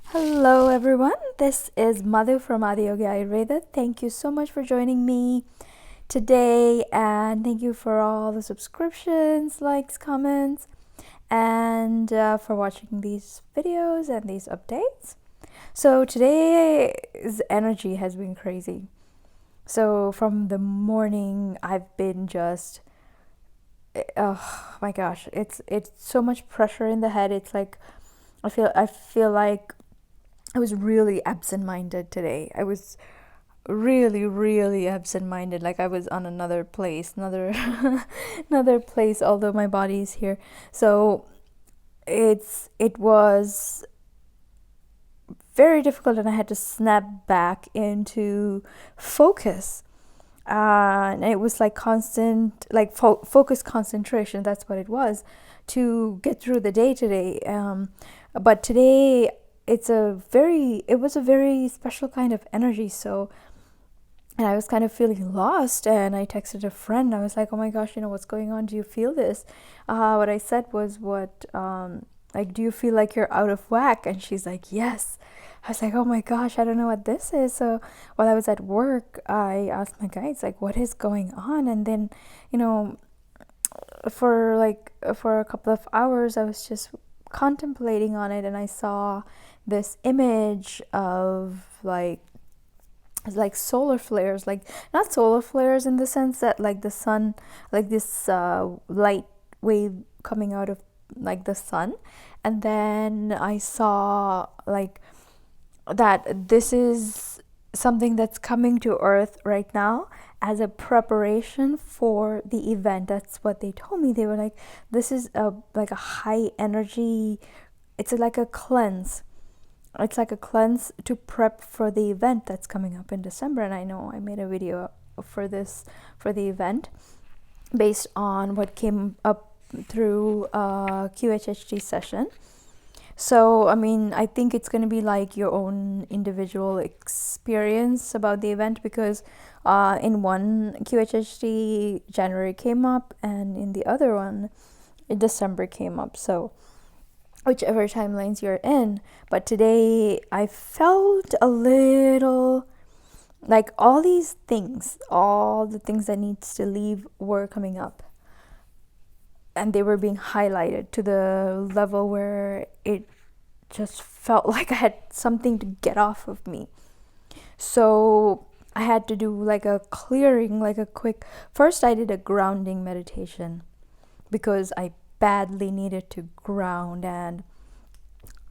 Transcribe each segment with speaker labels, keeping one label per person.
Speaker 1: Hello everyone, this is Madhu from Adi Yoga Ayurveda. Thank you so much for joining me today, and thank you for all the subscriptions, likes, comments, and for watching these videos and these updates. So today's energy has been crazy. So from the morning I've been just oh my gosh, it's so much pressure in the head. It's like I feel like I was really absent-minded today. I was really, really absent-minded. Like I was on another place, another place. Although my body is here, so it was very difficult, and I had to snap back into focus. And it was like constant, like focus concentration. That's what it was to get through the day today. But today it was a very special kind of energy. So, and I was kind of feeling lost, and I texted a friend. I was like, oh my gosh, what's going on? Do you feel this? What I said was, like, do you feel like you're out of whack? And she's like, yes. I was like, oh my gosh, I don't know what this is. So while I was at work, I asked my guides, like, what is going on? And then, for a couple of hours, I was just contemplating on it, and I saw this image of like solar flares, like not solar flares in the sense that like the sun, like this light wave coming out of like the sun. And then I saw like that this is something that's coming to earth right now as a preparation for the event. That's what they told me. They were like, this is like a high energy, it's like a cleanse. It's like a cleanse to prep for the event that's coming up in December. And I know I made a video for the event based on what came up through QHHT session. So, I mean, I think it's going to be like your own individual experience about the event, because in one QHHT, January came up, and in the other one, December came up. So, whichever timelines you're in. But today, I felt a little like all these things, all the things that needs to leave were coming up, and they were being highlighted to the level where it just felt like I had something to get off of me. So I had to do like a clearing, like a quick. First, I did a grounding meditation because I badly needed to ground, and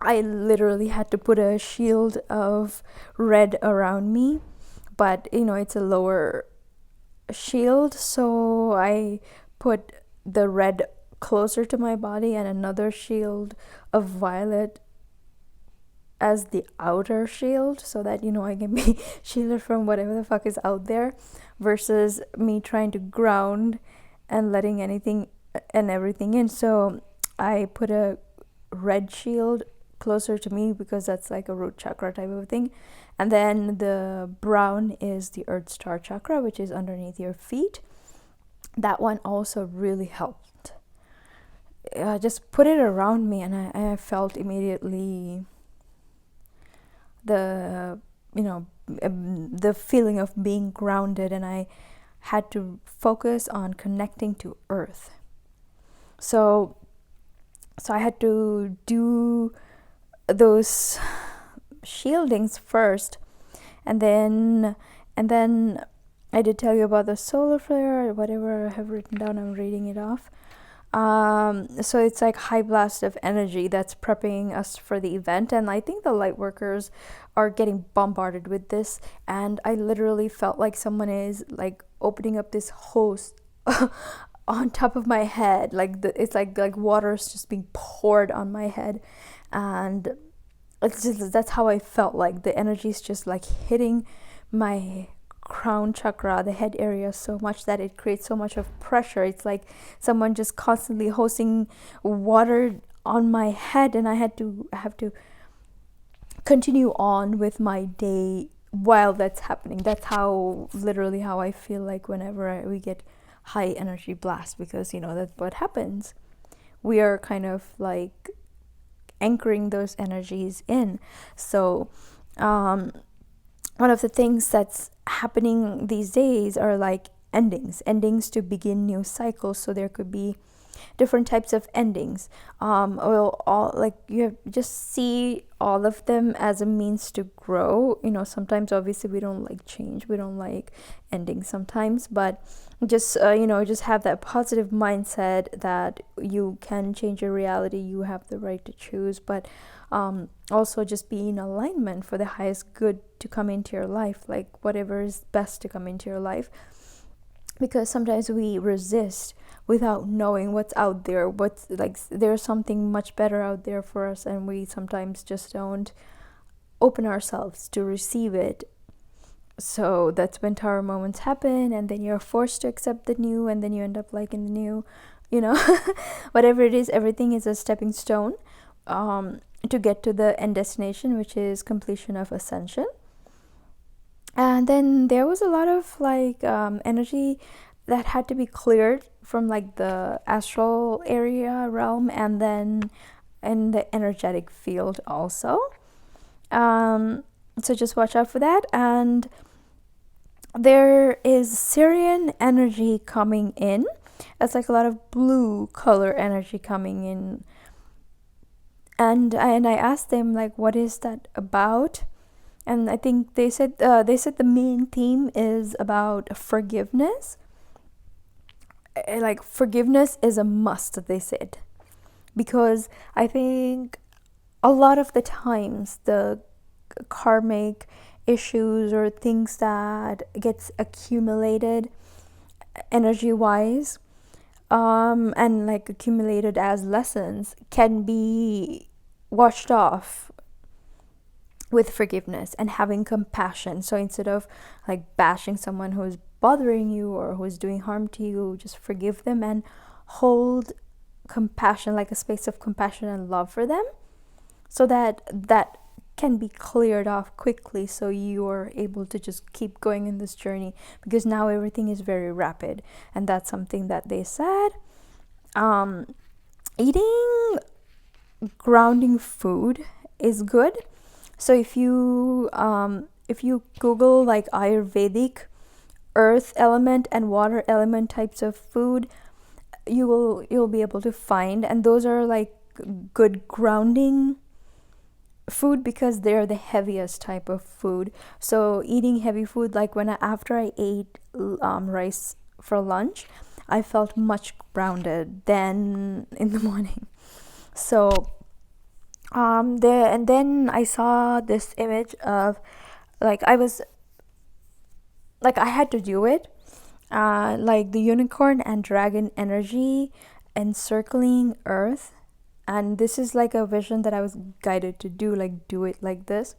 Speaker 1: I literally had to put a shield of red around me. But it's a lower shield, so I put the red closer to my body and another shield of violet as the outer shield, so that I can be shielded from whatever the fuck is out there, versus me trying to ground and letting anything and everything in. So I put a red shield closer to me because that's like a root chakra type of thing. And then the brown is the earth star chakra, which is underneath your feet. That one also really helped. Just put it around me, and I felt immediately the the feeling of being grounded, and I had to focus on connecting to earth. So I had to do those shieldings first, and then I did tell you about the solar flare or whatever I have written down. I'm reading it off. So it's like high blast of energy that's prepping us for the event, and I think the light workers are getting bombarded with this, and I literally felt like someone is like opening up this hose on top of my head, like it's like water's just being poured on my head, and that's how I felt. Like the energy is just like hitting my crown chakra, the head area, so much that it creates so much of pressure. It's like someone just constantly hosting water on my head, and I have to continue on with my day while that's happening. That's how literally how I feel like whenever we get high energy blast, because that's what happens. We are kind of like anchoring those energies in. So one of the things that's happening these days are like endings to begin new cycles. So there could be different types of endings. All like you just see all of them as a means to grow. Sometimes obviously we don't like change, we don't like endings sometimes, but just just have that positive mindset that you can change your reality, you have the right to choose, but also just be in alignment for the highest good to come into your life, like whatever is best to come into your life. Because sometimes we resist without knowing what's out there, what's like there's something much better out there for us, and we sometimes just don't open ourselves to receive it. So that's when tower moments happen, and then you're forced to accept the new, and then you end up liking the new, whatever it is, everything is a stepping stone to get to the end destination, which is completion of ascension. And then there was a lot of like energy that had to be cleared from like the astral area realm, and then in the energetic field also. So just watch out for that. And there is Syrian energy coming in. It's like a lot of blue color energy coming in. And I asked them like, what is that about? And I think they said the main theme is about forgiveness. Like forgiveness is a must, they said, because I think a lot of the times the karmic issues or things that gets accumulated energy wise and like accumulated as lessons can be washed off with forgiveness and having compassion. So instead of like bashing someone who's bothering you or who's doing harm to you, just forgive them and hold compassion, like a space of compassion and love for them, so that can be cleared off quickly, so you are able to just keep going in this journey, because now everything is very rapid. And that's something that they said. Eating grounding food is good. So if you Google like Ayurvedic earth element and water element types of food, you'll be able to find, and those are like good grounding food because they're the heaviest type of food. So eating heavy food, like after I ate rice for lunch, I felt much grounded than in the morning. So and then I saw this image of like I had to do it, like the unicorn and dragon energy encircling earth. And this is like a vision that I was guided to do, like do it like this.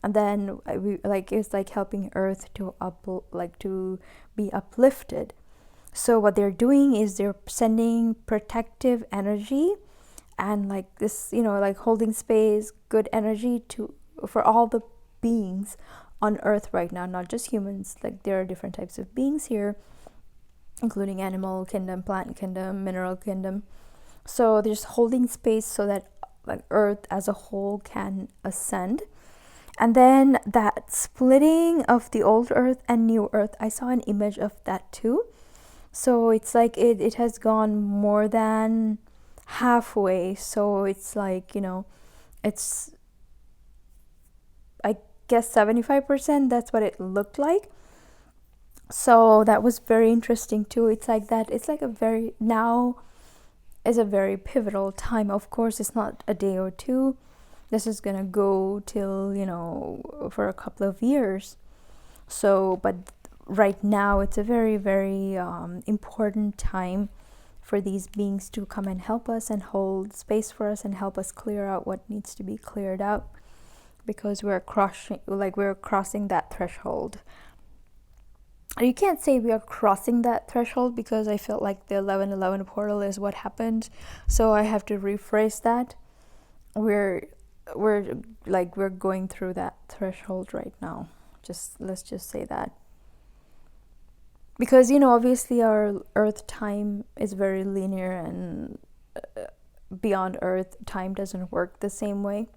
Speaker 1: And then it's like helping earth to to be uplifted. So what they're doing is they're sending protective energy and like this, like holding space, good energy for all the beings on earth right now, not just humans. Like there are different types of beings here, including animal kingdom, plant kingdom, mineral kingdom. So they're just holding space so that like earth as a whole can ascend. And then that splitting of the old earth and new earth, I saw an image of that too. So it's like it has gone more than halfway. So it's like, it's, I guess 75%, that's what it looked like. So that was very interesting too. It's like that, it's like now is a very pivotal time. Of course, it's not a day or two. This is gonna go till, for a couple of years. So, but right now it's a very, very important time for these beings to come and help us and hold space for us and help us clear out what needs to be cleared out, because we're crossing that threshold. You can't say we are crossing that threshold, because I felt like the 1111 portal is what happened. So I have to rephrase that. We're going through that threshold right now. Let's just say that. Because, obviously our earth time is very linear, and beyond Earth, time doesn't work the same way.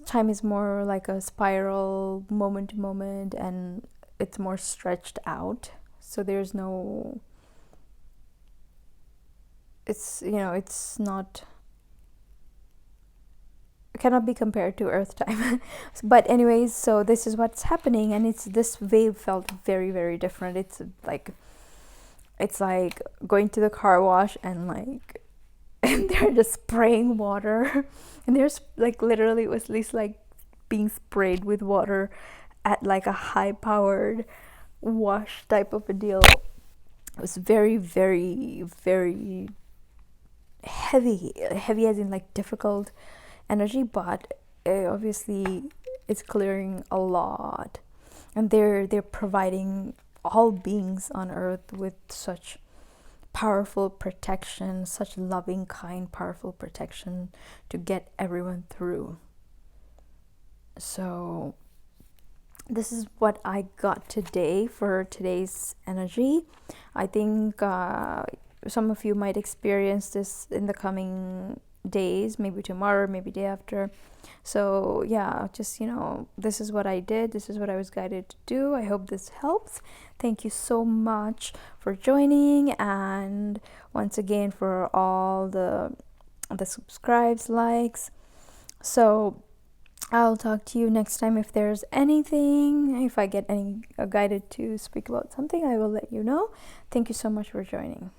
Speaker 1: Time is more like a spiral, moment to moment, and it's more stretched out. So there's no, it's, it's not, cannot be compared to Earth time. But anyways, so this is what's happening, and this wave felt very, very different. It's like going to the car wash and like and they're just spraying water, and there's like literally it was at least like being sprayed with water at like a high powered wash type of a deal. It was very, very, very heavy as in like difficult energy, but obviously it's clearing a lot, and they're providing all beings on earth with such powerful protection, such loving, kind, powerful protection to get everyone through. So this is what I got today for today's energy. I think some of you might experience this in the coming days, maybe tomorrow, maybe day after. So yeah, just this is what I did, this is what I was guided to do. I hope this helps. Thank you so much for joining, and once again for all the subscribes, likes. So I'll talk to you next time. If there's anything, if I get any guided to speak about something, I will let you know. Thank you so much for joining.